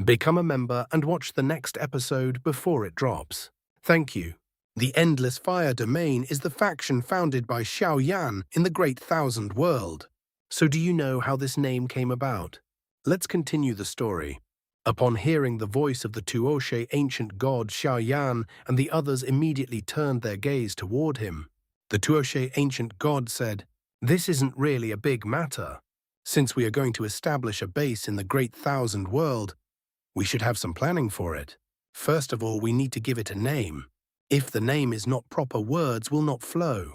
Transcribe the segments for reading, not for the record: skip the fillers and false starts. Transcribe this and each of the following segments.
Become a member and watch the next episode before it drops. Thank you. The Endless Fire Domain is the faction founded by Xiao in the Great Thousand World. So do you know how this name came about? Let's continue the story. Upon hearing the voice of the Tuoshe ancient god Xiao and the others immediately turned their gaze toward him. The Tuoshe ancient god said, "This isn't really a big matter. Since we are going to establish a base in the Great Thousand World, we should have some planning for it. First of all, we need to give it a name. If the name is not proper, words will not flow.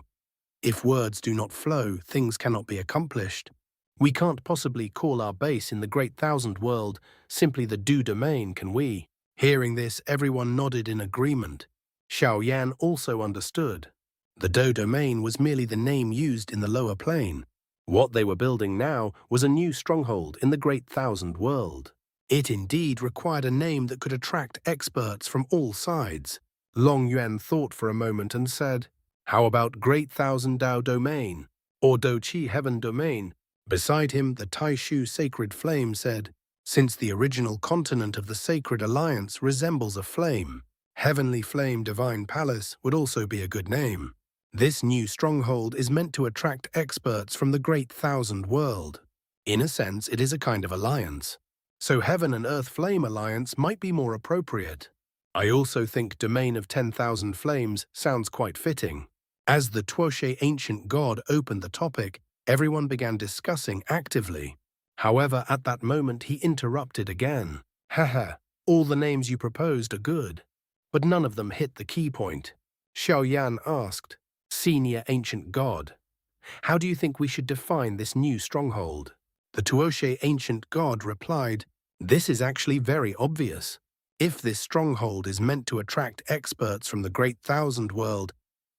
If words do not flow, things cannot be accomplished. We can't possibly call our base in the Great Thousand World simply the Do Domain, can we?" Hearing this, everyone nodded in agreement. Xiao also understood. The Do Domain was merely the name used in the lower plane. What they were building now was a new stronghold in the Great Thousand World. It indeed required a name that could attract experts from all sides. Long Yuan thought for a moment and said, "How about Great Thousand Dao Domain, or Do-Chi Heaven Domain?" Beside him, the Taishu Sacred Flame said, "Since the original continent of the Sacred Alliance resembles a flame, Heavenly Flame Divine Palace would also be a good name. This new stronghold is meant to attract experts from the Great Thousand World. In a sense, it is a kind of alliance. So Heaven and Earth Flame Alliance might be more appropriate. I also think Domain of 10,000 Flames sounds quite fitting." As the Tuoshe ancient god opened the topic, everyone began discussing actively. However, at that moment he interrupted again. "Haha, all the names you proposed are good, but none of them hit the key point." Xiao asked, "Senior ancient god, how do you think we should define this new stronghold?" The Tuoshe ancient god replied, "This is actually very obvious. If this stronghold is meant to attract experts from the Great Thousand World,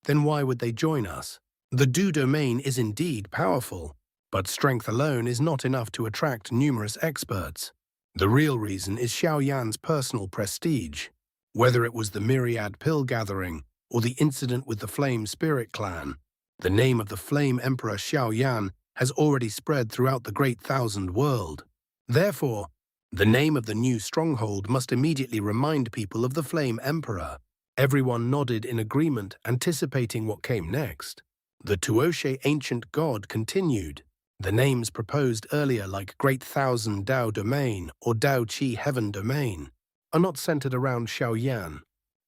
then why would they join us? The Do Domain is indeed powerful, but strength alone is not enough to attract numerous experts. The real reason is Xiao personal prestige. Whether it was the Myriad Pill Gathering or the incident with the Flame Spirit Clan, the name of the Flame Emperor Xiao has already spread throughout the Great Thousand World. Therefore, the name of the new stronghold must immediately remind people of the Flame Emperor." Everyone nodded in agreement, anticipating what came next. The Tuoshe ancient god continued, "The names proposed earlier, like Great Thousand Dao Domain or Do-Chi Heaven Domain, are not centered around Xiao.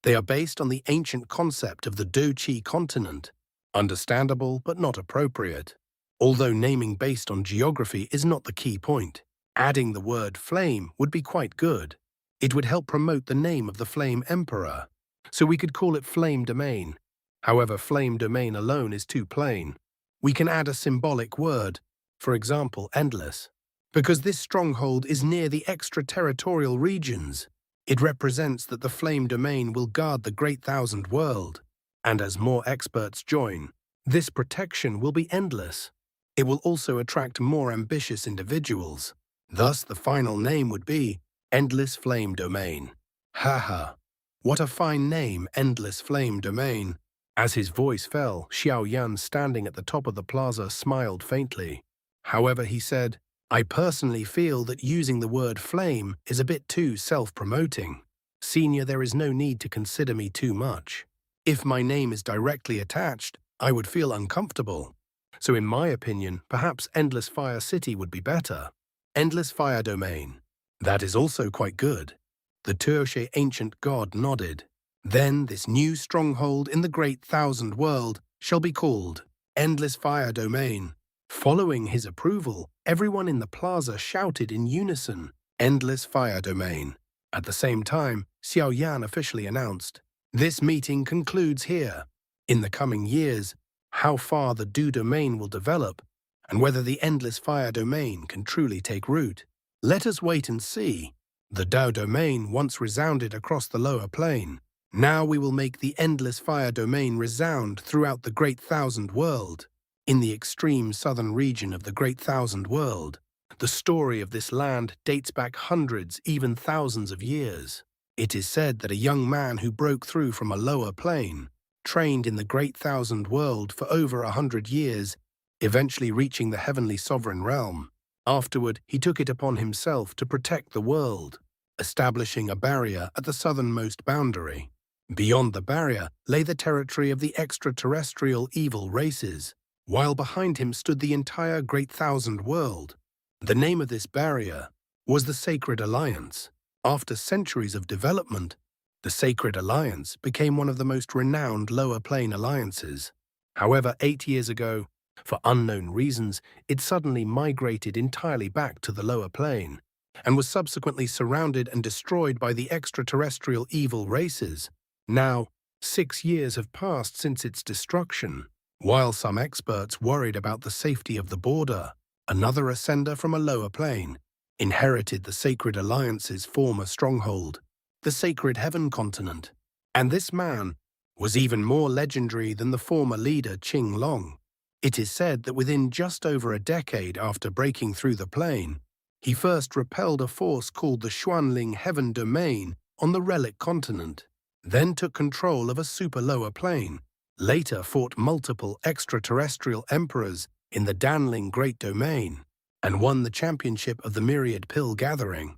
They are based on the ancient concept of the Do-Chi continent. Understandable, but not appropriate. Although naming based on geography is not the key point, adding the word flame would be quite good. It would help promote the name of the Flame Emperor. So we could call it Flame Domain. However, Flame Domain alone is too plain. We can add a symbolic word, for example, endless. Because this stronghold is near the extraterritorial regions, it represents that the Flame Domain will guard the Great Thousand World. And as more experts join, this protection will be endless. It will also attract more ambitious individuals. Thus, the final name would be Endless Flame Domain. Haha, what a fine name, Endless Flame Domain. As his voice fell, Xiao standing at the top of the plaza smiled faintly. However, he said, "I personally feel that using the word flame is a bit too self-promoting. Senior, there is no need to consider me too much. If my name is directly attached, I would feel uncomfortable. So in my opinion, perhaps Endless Fire City would be better. Endless Fire Domain. That is also quite good." The Tuoshe ancient god nodded. "Then this new stronghold in the Great Thousand World shall be called Endless Fire Domain." Following his approval, everyone in the plaza shouted in unison, "Endless Fire Domain." At the same time, Xiao officially announced, "This meeting concludes here. In the coming years, how far the Do Domain will develop, and whether the Endless Fire Domain can truly take root, let us wait and see. The Dao Domain once resounded across the lower plane. Now we will make the Endless Fire Domain resound throughout the Great Thousand World. In the extreme southern region of the Great Thousand World, the story of this land dates back hundreds, even thousands of years. It is said that a young man who broke through from a lower plane, trained in the Great Thousand World for over 100 years, eventually reaching the heavenly sovereign realm. Afterward, he took it upon himself to protect the world. establishing a barrier at the southernmost boundary. Beyond the barrier lay the territory of the extraterrestrial evil races, while behind him stood the entire Great Thousand World. The name of this barrier was the Sacred Alliance. After centuries of development, the Sacred Alliance became one of the most renowned lower plane alliances. However, 8 years ago, for unknown reasons, it suddenly migrated entirely back to the lower plane, and was subsequently surrounded and destroyed by the extraterrestrial evil races. Now, 6 years have passed since its destruction. While some experts worried about the safety of the border, another ascender from a lower plane inherited the Sacred Alliance's former stronghold, the Sacred Heaven continent. And this man was even more legendary than the former leader Qing Long. It is said that within just over a decade after breaking through the plane, he first repelled a force called the Xuanling Heaven Domain on the Relic continent, then took control of a super lower plane, later fought multiple extraterrestrial emperors in the Danling Great Domain, and won the championship of the Myriad Pill Gathering.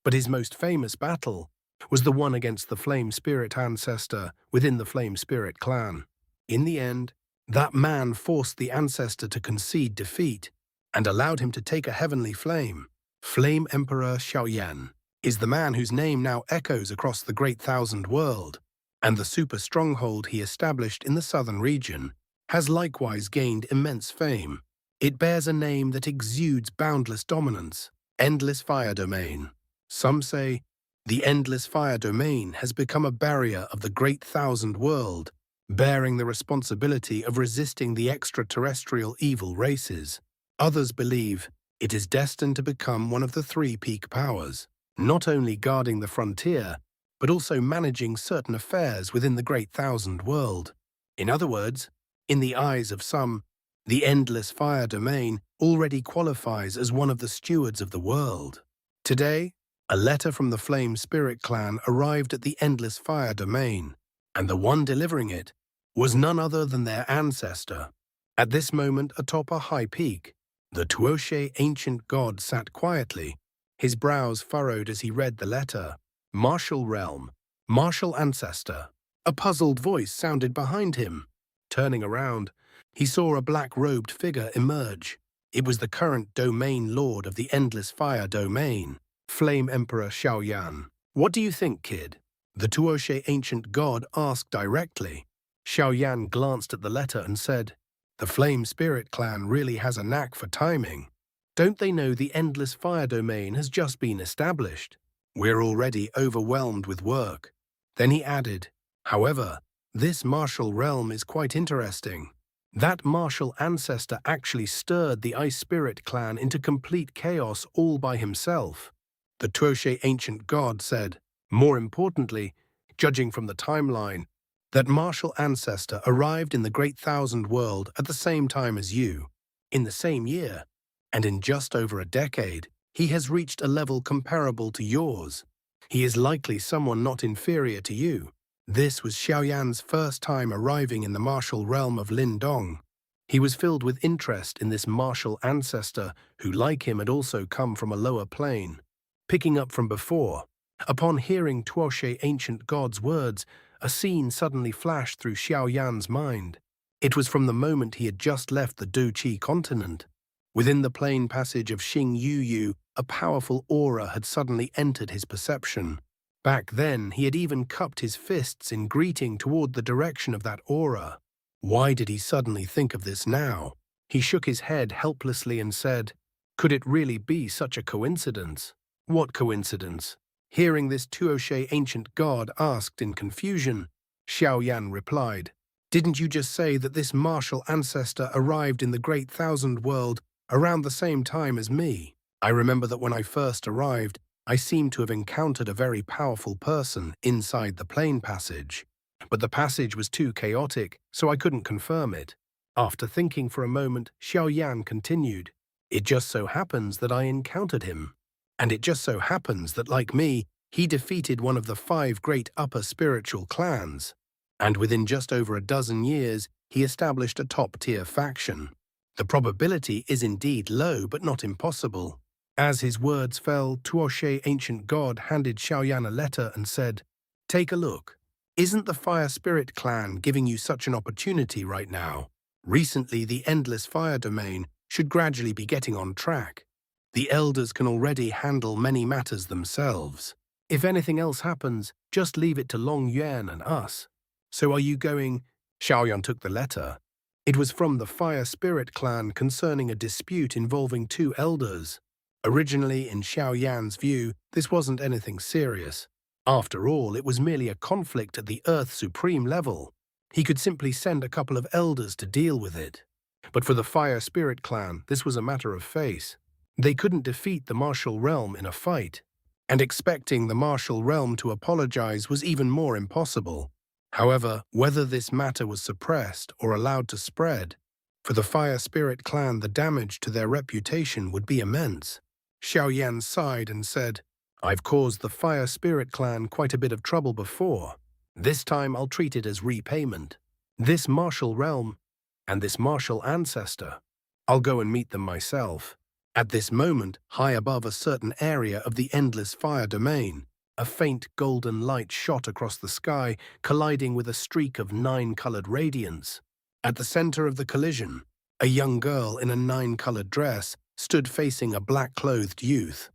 But his most famous battle was the one against the Flame Spirit ancestor within the Flame Spirit clan. In the end, that man forced the ancestor to concede defeat and allowed him to take a heavenly flame. Flame Emperor Xiao is the man whose name now echoes across the Great Thousand World, and the super stronghold he established in the southern region has likewise gained immense fame. It bears a name that exudes boundless dominance, Endless Fire Domain. Some say the Endless Fire Domain has become a barrier of the Great Thousand World, bearing the responsibility of resisting the extraterrestrial evil races. Others believe it is destined to become one of the three peak powers, not only guarding the frontier, but also managing certain affairs within the Great Thousand World. In other words, in the eyes of some, the Endless Fire Domain already qualifies as one of the stewards of the world. Today, a letter from the Flame Spirit clan arrived at the Endless Fire Domain, and the one delivering it was none other than their ancestor. At this moment atop a high peak, the Tuoshe ancient god sat quietly, his brows furrowed as he read the letter. Martial Realm, Martial Ancestor. A puzzled voice sounded behind him. Turning around, he saw a black-robed figure emerge. It was the current domain lord of the Endless Fire Domain, Flame Emperor Xiao. "What do you think, kid?" the Tuoshe ancient god asked directly. Xiao glanced at the letter and said, "The Flame Spirit clan really has a knack for timing. Don't they know the Endless Fire Domain has just been established? We're already overwhelmed with work." Then he added, "However, this martial realm is quite interesting. That martial ancestor actually stirred the Ice Spirit clan into complete chaos all by himself." The Tuoshe ancient god said, "More importantly, judging from the timeline, that martial ancestor arrived in the Great Thousand World at the same time as you, in the same year, and in just over a decade, he has reached a level comparable to yours. He is likely someone not inferior to you." This was Xiaoyan's first time arriving in the martial realm of Lindong. He was filled with interest in this martial ancestor who, like him, had also come from a lower plane. Picking up from before, upon hearing Tuoshe ancient god's words, a scene suddenly flashed through Xiaoyan's mind. It was from the moment he had just left the Duqi continent. Within the plane passage of Xing Yu, a powerful aura had suddenly entered his perception. Back then, he had even cupped his fists in greeting toward the direction of that aura. Why did he suddenly think of this now? He shook his head helplessly and said, "Could it really be such a coincidence?" "What coincidence?" Hearing this, Tuoshe ancient god asked in confusion. Xiaoyan replied, "Didn't you just say that this martial ancestor arrived in the Great Thousand World around the same time as me? I remember that when I first arrived, I seemed to have encountered a very powerful person inside the plane passage, but the passage was too chaotic, so I couldn't confirm it." After thinking for a moment, Xiaoyan continued, "It just so happens that I encountered him. And it just so happens that, like me, he defeated one of the 5 great upper spiritual clans. And within just over a dozen years, he established a top-tier faction. The probability is indeed low, but not impossible. As his words fell, Tuoshe, ancient god, handed Xiaoyan a letter and said, "Take a look. Isn't the Fire Spirit clan giving you such an opportunity right now? Recently, the Endless Fire domain should gradually be getting on track. The elders can already handle many matters themselves. If anything else happens, just leave it to Long Yuan and us. So are you going?" Xiaoyan took the letter. It was from the Fire Spirit clan concerning a dispute involving two elders. Originally, in Xiao Yan's view, this wasn't anything serious. After all, it was merely a conflict at the Earth Supreme level. He could simply send a couple of elders to deal with it. But for the Fire Spirit clan, this was a matter of face. They couldn't defeat the martial realm in a fight, and expecting the martial realm to apologize was even more impossible. However, whether this matter was suppressed or allowed to spread, for the Fire Spirit clan the damage to their reputation would be immense. Xiao Yan sighed and said, "I've caused the Fire Spirit clan quite a bit of trouble before. This time I'll treat it as repayment. This martial realm and this martial ancestor, I'll go and meet them myself." At this moment, high above a certain area of the Endless Fire domain, a faint golden light shot across the sky, colliding with a streak of 9-colored radiance. At the center of the collision, a young girl in a 9-colored dress stood facing a black-clothed youth.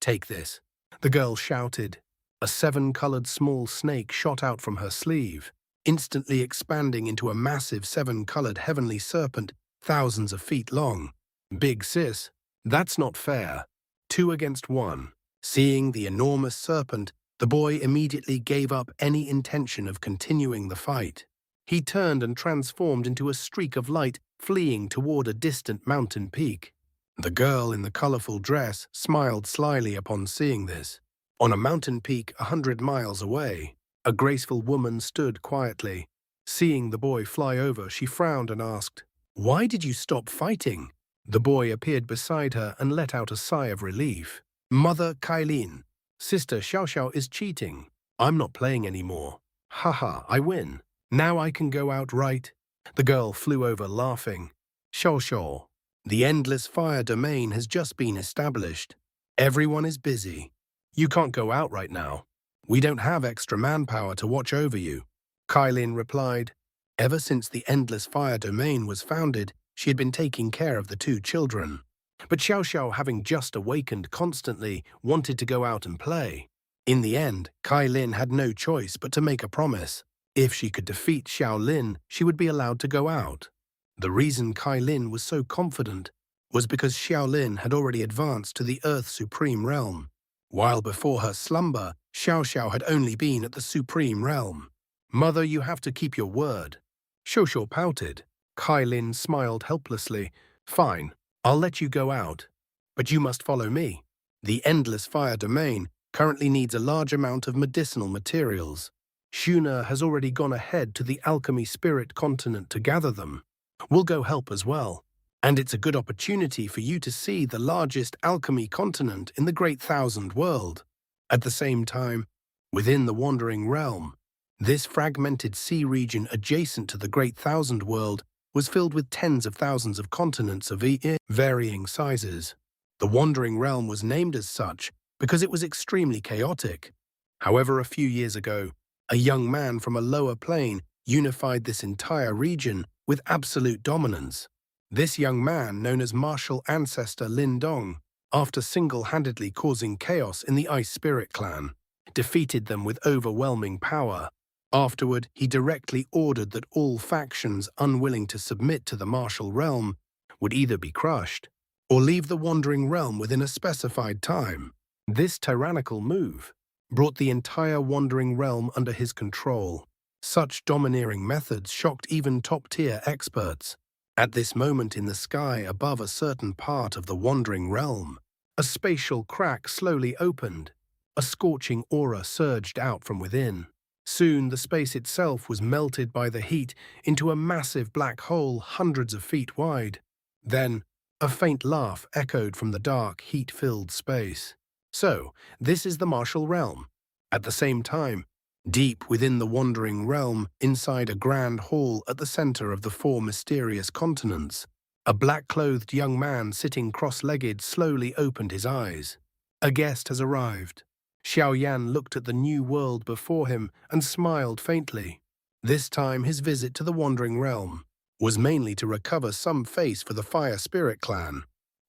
"Take this," the girl shouted. A 7-colored small snake shot out from her sleeve, instantly expanding into a massive 7-colored heavenly serpent thousands of feet long. "Big sis, that's not fair. 2 against 1. Seeing the enormous serpent, the boy immediately gave up any intention of continuing the fight. He turned and transformed into a streak of light, fleeing toward a distant mountain peak. The girl in the colorful dress smiled slyly upon seeing this. On a mountain peak 100 miles away, a graceful woman stood quietly. Seeing the boy fly over, she frowned and asked, "Why did you stop fighting?" The boy appeared beside her and let out a sigh of relief. "Mother Kailin, Sister Xiao is cheating. I'm not playing anymore. Haha, I win. Now I can go out, right?" The girl flew over laughing. "Xiao, the Endless Fire domain has just been established. Everyone is busy. You can't go out right now. We don't have extra manpower to watch over you." Kailin replied. Ever since the Endless Fire domain was founded, she had been taking care of the 2 children. But Xiao, having just awakened constantly, wanted to go out and play. In the end, Kailin had no choice but to make a promise. If she could defeat Xiaolin, she would be allowed to go out. The reason Kailin was so confident was because Xiaolin had already advanced to the Earth Supreme Realm, while before her slumber, Xiao had only been at the Supreme Realm. "Mother, you have to keep your word." Xiao pouted. Kailin smiled helplessly. "Fine, I'll let you go out, but you must follow me. The Endless Fire domain currently needs a large amount of medicinal materials. Shuna has already gone ahead to the Alchemy Spirit continent to gather them. We'll go help as well. And it's a good opportunity for you to see the largest alchemy continent in the Great Thousand World. At the same time, within the Wandering Realm, this fragmented sea region adjacent to the Great Thousand World was filled with tens of thousands of continents of varying sizes. The Wandering Realm was named as such because it was extremely chaotic. However, a few years ago, a young man from a lower plane unified this entire region with absolute dominance. This young man, known as martial ancestor Lin Dong, after single-handedly causing chaos in the Ice Spirit clan, defeated them with overwhelming power. Afterward, he directly ordered that all factions unwilling to submit to the martial realm would either be crushed or leave the Wandering Realm within a specified time. This tyrannical move brought the entire Wandering Realm under his control. Such domineering methods shocked even top-tier experts. At this moment in the sky above a certain part of the Wandering Realm, a spatial crack slowly opened. A scorching aura surged out from within. Soon the space itself was melted by the heat into a massive black hole hundreds of feet wide. Then, a faint laugh echoed from the dark, heat-filled space. "So, this is the martial realm." At the same time, deep within the Wandering Realm, inside a grand hall at the center of the 4 mysterious continents, A black-clothed young man sitting cross-legged slowly opened his eyes. A guest has arrived. Xiao Yan looked at the new world before him and smiled faintly. This time his visit to the Wandering Realm was mainly to recover some face for the Fire Spirit clan.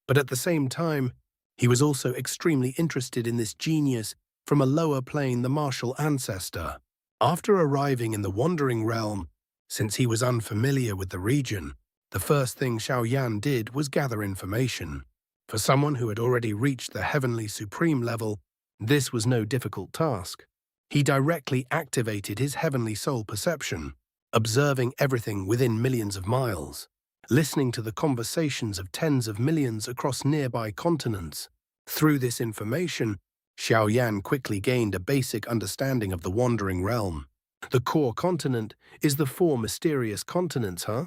But at the same time, he was also extremely interested in this genius from a lower plane, the martial ancestor. After arriving in the Wandering Realm, since he was unfamiliar with the region, the first thing Xiao Yan did was gather information. For someone who had already reached the Heavenly Supreme level, this was no difficult task. He directly activated his heavenly soul perception, observing everything within millions of miles, listening to the conversations of tens of millions across nearby continents. Through this information, Xiao Yan quickly gained a basic understanding of the Wandering Realm. The core continent is the 4 mysterious continents, huh?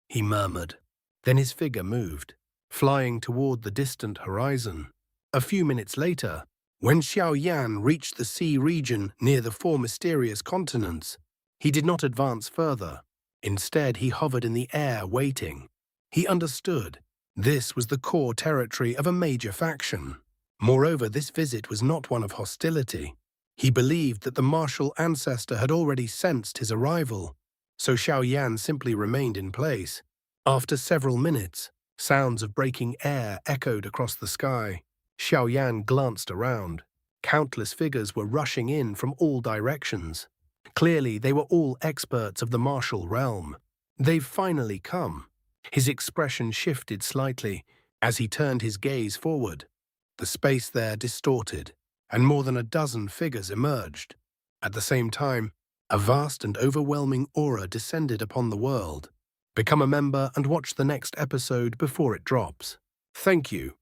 He murmured. Then his figure moved, flying toward the distant horizon. A few minutes later, when Xiao Yan reached the sea region near the 4 mysterious continents, he did not advance further. Instead, he hovered in the air, waiting. He understood. This was the core territory of a major faction. Moreover, this visit was not one of hostility. He believed that the martial ancestor had already sensed his arrival, so Xiao Yan simply remained in place. After several minutes, sounds of breaking air echoed across the sky. Xiao Yan glanced around. Countless figures were rushing in from all directions. Clearly, they were all experts of the martial realm. They've finally come. His expression shifted slightly as he turned his gaze forward. The space there distorted, and more than a dozen figures emerged. At the same time, a vast and overwhelming aura descended upon the world. Become a member and watch the next episode before it drops. Thank you.